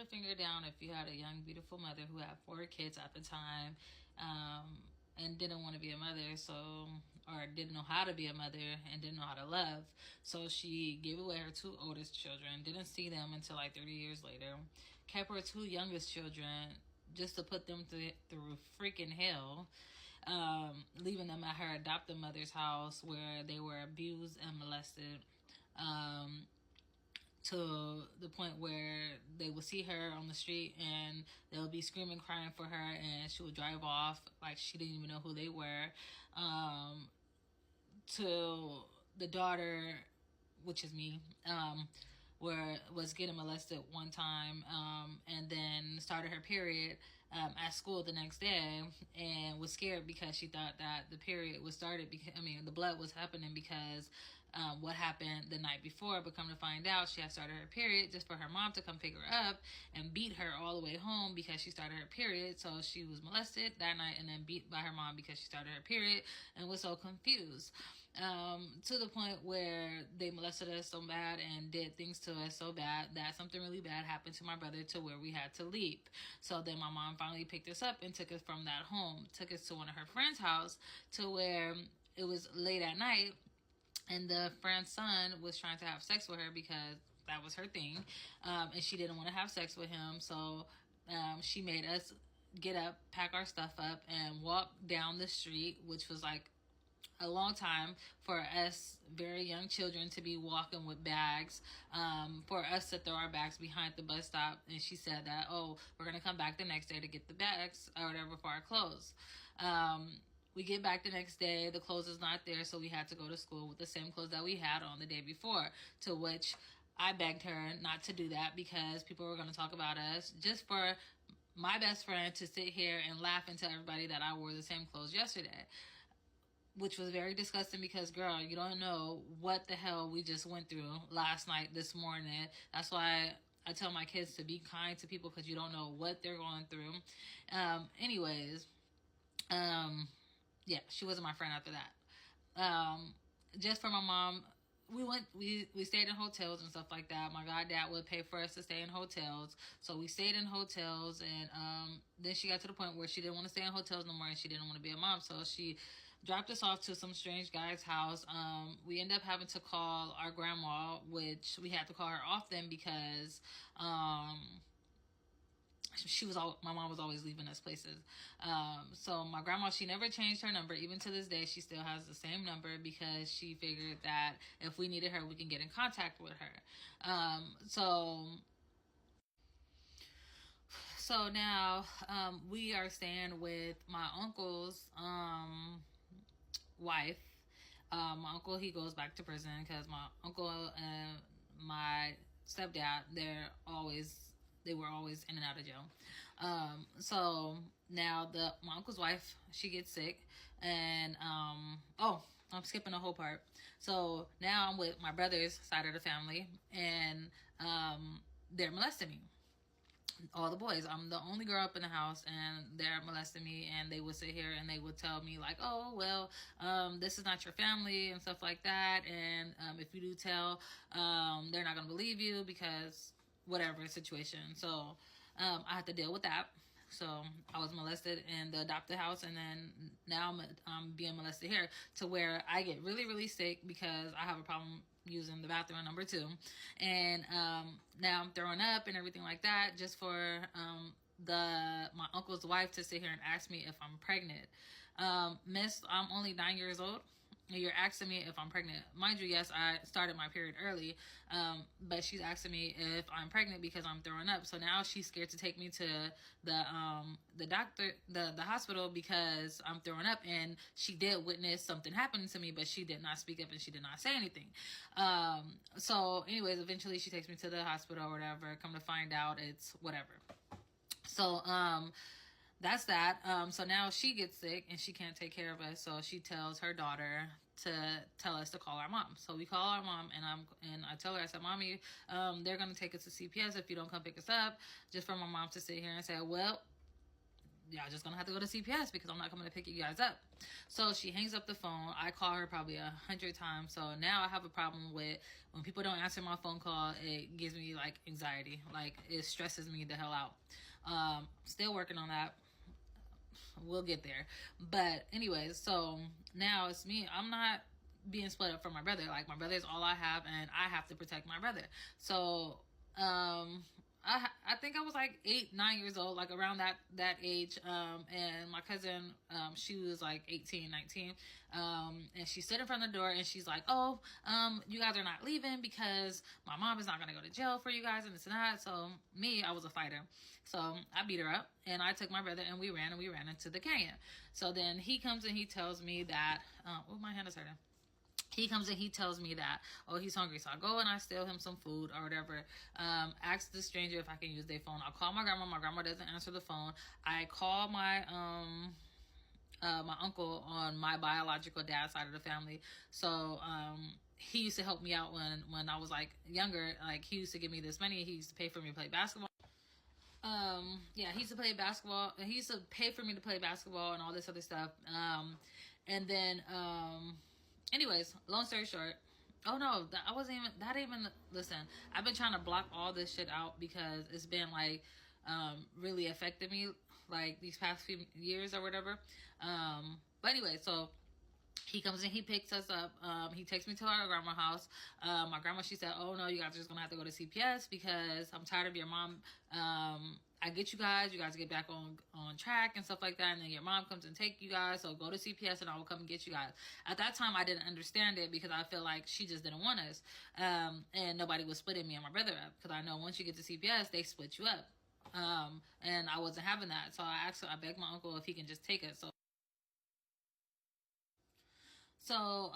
a finger down if you had a young, beautiful mother who had 4 kids at the time, and didn't want to be a mother, or didn't know how to be a mother and didn't know how to love. So she gave away her 2 oldest children, didn't see them until like 30 years later, kept her 2 youngest children just to put them through freaking hell, leaving them at her adoptive mother's house where they were abused and molested. To the point where they would see her on the street and they would be screaming, crying for her, and she would drive off like she didn't even know who they were. To the daughter, which is me, where was getting molested one time, and then started her period at school the next day, and was scared because she thought that the period was started because the blood was happening because what happened the night before. But come to find out, she had started her period just for her mom to come pick her up and beat her all the way home because she started her period. So she was molested that night and then beat by her mom because she started her period, and was so confused, to the point where they molested us so bad and did things to us so bad that something really bad happened to my brother to where we had to leave. So then my mom finally picked us up and took us from that home, took us to one of her friend's house, to where it was late at night, and the friend's son was trying to have sex with her because that was her thing, and she didn't want to have sex with him. So she made us get up, pack our stuff up, and walk down the street, which was like a long time for us very young children to be walking with bags, for us to throw our bags behind the bus stop. And she said that, oh, we're going to come back the next day to get the bags or whatever for our clothes. We get back the next day, the clothes is not there, so we had to go to school with the same clothes that we had on the day before, to which I begged her not to do that because people were going to talk about us, just for my best friend to sit here and laugh and tell everybody that I wore the same clothes yesterday, which was very disgusting because, girl, you don't know what the hell we just went through last night, this morning. That's why I tell my kids to be kind to people, because you don't know what they're going through. Anyways, yeah, she wasn't my friend after that. Just for my mom, we stayed in hotels and stuff like that. My goddad would pay for us to stay in hotels, so we stayed in hotels. And then she got to the point where she didn't want to stay in hotels no more, and she didn't want to be a mom, so she dropped us off to some strange guy's house. We ended up having to call our grandma, which we had to call her often because my mom was always leaving us places. So my grandma, she never changed her number. Even to this day, she still has the same number because she figured that if we needed her, we can get in contact with her. So now we are staying with my uncle's wife. My uncle, he goes back to prison because my uncle and my stepdad, they were always in and out of jail. So now my uncle's wife, she gets sick, and I'm skipping a whole part. So now I'm with my brother's side of the family, and they're molesting me. All the boys. I'm the only girl up in the house, and they're molesting me. And they would sit here and they would tell me like, oh, well, this is not your family and stuff like that. And if you do tell, they're not going to believe you because whatever situation. So I had to deal with that. So I was molested in the adopted house, and then now I'm being molested here, to where I get really, really sick because I have a problem using the bathroom number 2. And now I'm throwing up and everything like that, just for my uncle's wife to sit here and ask me if I'm pregnant. Miss, I'm only 9 years old. You're asking me if I'm pregnant. Mind you, yes, I started my period early, but she's asking me if I'm pregnant because I'm throwing up. So now she's scared to take me to the doctor, the hospital, because I'm throwing up. And she did witness something happening to me, but she did not speak up and she did not say anything. So anyways, eventually she takes me to the hospital or whatever. Come to find out, it's whatever. So that's that. So now she gets sick and she can't take care of us. So she tells her daughter to tell us to call our mom. So we call our mom, and I tell her, I said, Mommy, they're going to take us to CPS if you don't come pick us up. Just for my mom to sit here and say, well, y'all just gonna have to go to CPS because I'm not coming to pick you guys up. So she hangs up the phone. I call her probably 100 times. So now I have a problem with when people don't answer my phone call. It gives me like anxiety. Like it stresses me the hell out. Still working on that. We'll get there. But anyways, so now it's me. I'm not being split up from my brother. Like my brother is all I have, and I have to protect my brother. So I think I was like 8, 9 years old, like around that age. And my cousin, she was like 18, 19. And she stood in front of the door and she's like, "Oh, you guys are not leaving because my mom is not gonna go to jail for you guys and this and that." So me, I was a fighter. So I beat her up and I took my brother and we ran into the canyon. So then he comes and he tells me that, oh, my hand is hurting. He comes and he tells me that, oh, he's hungry. So I go and I steal him some food or whatever. Ask the stranger if I can use their phone. I'll call my grandma. My grandma doesn't answer the phone. I call my my uncle on my biological dad's side of the family. So he used to help me out when I was like younger. Like he used to give me this money. He used to pay for me to play basketball. Yeah, he used to play basketball. He used to pay for me to play basketball and all this other stuff. And then anyways, long story short, oh no, I wasn't even, listen, I've been trying to block all this shit out because it's been like, really affected me like these past few years or whatever. But anyway, so he comes in, he picks us up. He takes me to our grandma's house. My grandma, she said, "Oh no, you guys are just gonna have to go to CPS because I'm tired of your mom. I get you guys get back on track and stuff like that. And then your mom comes and take you guys. So go to CPS and I will come and get you guys." At that time, I didn't understand it because I feel like she just didn't want us. And nobody was splitting me and my brother up because I know once you get to CPS, they split you up. And I wasn't having that. So I begged my uncle if he can just take us. So,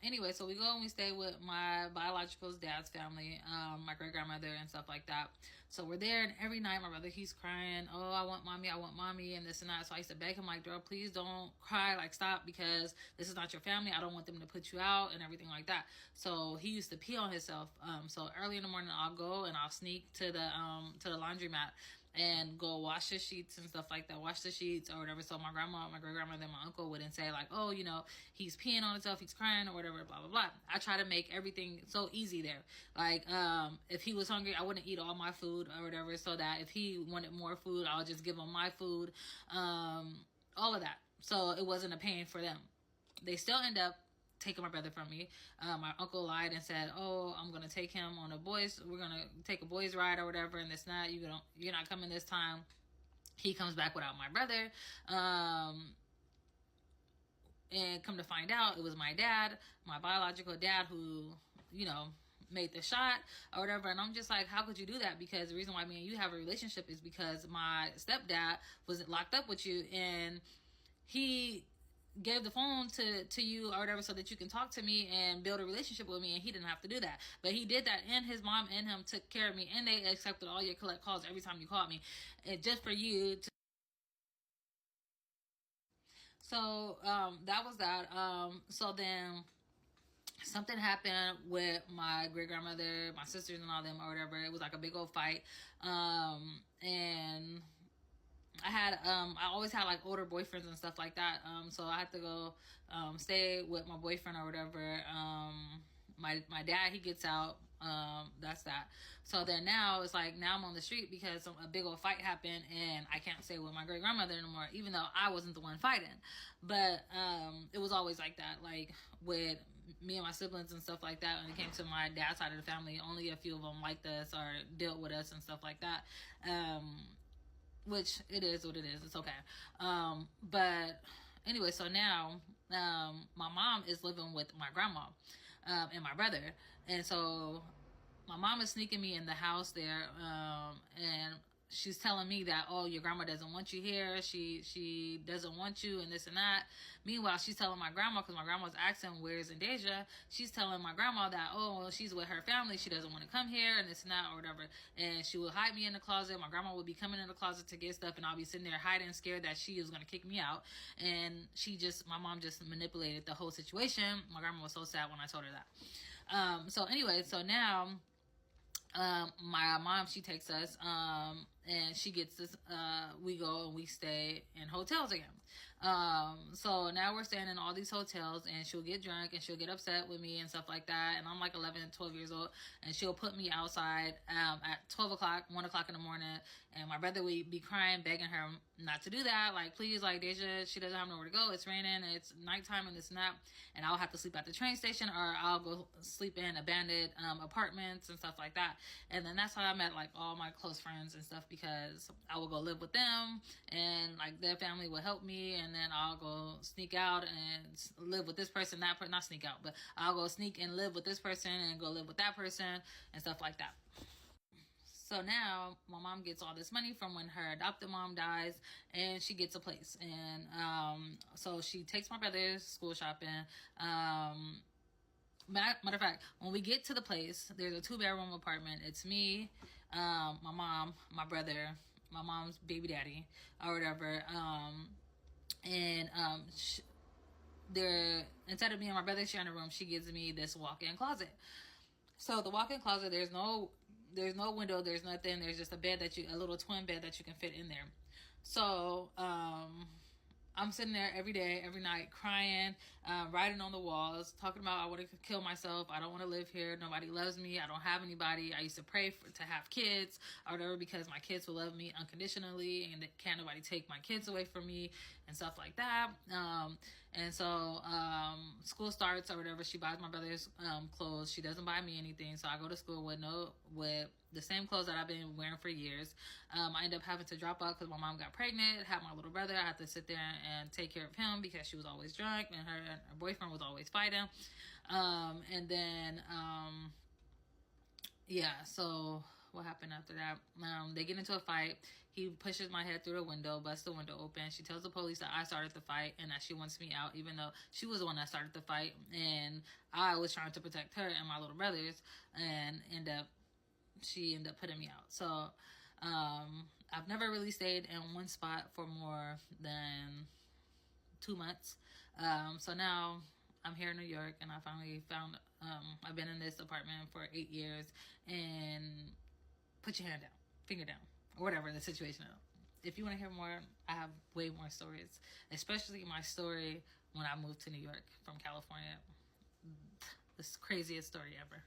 anyway, so we go and we stay with my biological dad's family, my great grandmother and stuff like that. So we're there, and every night my brother, he's crying, "Oh, I want mommy," and this and that. So I used to beg him, like, "Girl, please don't cry, like, stop, because this is not your family. I don't want them to put you out and everything like that." So he used to pee on himself. So early in the morning, I'll go and I'll sneak to the laundromat and go wash the sheets and stuff like that, wash the sheets or whatever. So my grandma, my great grandmother, and my uncle wouldn't say like, "Oh, he's peeing on himself, he's crying or whatever, blah, blah, blah." I try to make everything so easy there. Like, if he was hungry, I wouldn't eat all my food or whatever, so that if he wanted more food, I'll just give him my food, all of that. So it wasn't a pain for them. They still end up taking my brother from me. My uncle lied and said, "Oh, I'm gonna take him on we're gonna take a boys ride or whatever, and this not, you're not coming this time." He comes back without my brother. And come to find out, it was my dad, my biological dad, who, made the shot or whatever. And I'm just like, how could you do that? Because the reason why me and you have a relationship is because my stepdad was locked up with you, and he gave the phone to you or whatever so that you can talk to me and build a relationship with me, and he didn't have to do that. But he did that, and his mom and him took care of me, and they accepted all your collect calls every time you called me, and just for you to. So that was that. So then something happened with my great grandmother, my sisters, and all them or whatever. It was like a big old fight, and I always had like older boyfriends and stuff like that. So I had to go stay with my boyfriend or whatever. My dad, he gets out. That's that. So then now it's like, now I'm on the street because a big old fight happened, and I can't stay with my great grandmother anymore, even though I wasn't the one fighting. But it was always like that, like with me and my siblings and stuff like that. When it came to my dad's side of the family, only a few of them liked us or dealt with us and stuff like that. Which it is what it is. It's okay. But anyway, so now my mom is living with my grandma and my brother, and so my mom is sneaking me in the house there, and she's telling me that, "Oh, your grandma doesn't want you here. She doesn't want you," and this and that. Meanwhile, she's telling my grandma, because my grandma's asking, "Where's Indeja?" She's telling my grandma that, "Oh, well, she's with her family. She doesn't want to come here," and this and that or whatever. And she would hide me in the closet. My grandma would be coming in the closet to get stuff, and I'll be sitting there hiding, scared that she was going to kick me out. And my mom just manipulated the whole situation. My grandma was so sad when I told her that. So anyway, so now My mom, she takes us, and she gets us, we go and we stay in hotels again. So now we're staying in all these hotels, and she'll get drunk and she'll get upset with me and stuff like that. And I'm like 11, 12 years old, and she'll put me outside, at 12 o'clock, 1 o'clock in the morning. And my brother would be crying, begging her not to do that. Like, please, like, Deja, she doesn't have nowhere to go. It's raining, it's nighttime, and it's not. And I'll have to sleep at the train station, or I'll go sleep in abandoned apartments and stuff like that. And then that's how I met like all my close friends and stuff, because I would go live with them, and like their family would help me, and then I'll go sneak out and live with this person, that person, not sneak out, but I'll go sneak and live with this person and go live with that person and stuff like that. So now my mom gets all this money from when her adopted mom dies, and she gets a place. And so she takes my brother's school shopping. Matter of fact, when we get to the place, there's a 2-bedroom apartment. It's me, my mom, my brother, my mom's baby daddy, or whatever. And instead of me and my brother sharing a room, she gives me this walk-in closet. So the walk-in closet, there's no window, there's nothing. There's just a little twin bed that you can fit in there. So I'm sitting there every day, every night, crying, writing on the walls, talking about I want to kill myself. I don't want to live here. Nobody loves me. I don't have anybody. I used to pray to have kids or whatever, because my kids will love me unconditionally, and can't nobody take my kids away from me and stuff like that. And so school starts or whatever. She buys my brother's clothes. She doesn't buy me anything. So I go to school with the same clothes that I've been wearing for years. I ended up having to drop out because my mom got pregnant, had my little brother. I had to sit there and take care of him because she was always drunk, and her boyfriend was always fighting. And then, so what happened after that? They get into a fight. He pushes my head through the window, busts the window open. She tells the police that I started the fight and that she wants me out, even though she was the one that started the fight. And I was trying to protect her and my little brothers, and she ended up putting me out. So I've never really stayed in one spot for more than 2 months. So now I'm here in New York, and I finally found, I've been in this apartment for 8 years, and put your hand down, finger down, or whatever the situation is. If you want to hear more, I have way more stories, especially my story when I moved to New York from California. The craziest story ever.